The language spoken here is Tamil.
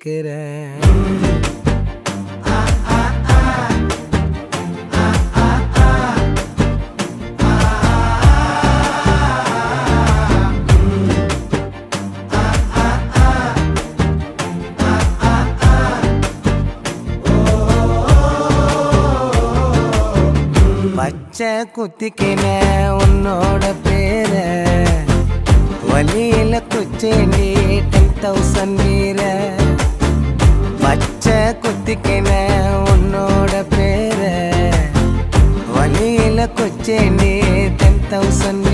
கேட்கிறேன். பச்சை குத்திக்கின உன்னோட பேர வலியில குச்சேண்டி 10,000 வீர. பச்சை குத்திக்கின உன்னோட பேர வலியில குச்சேண்டி 10,000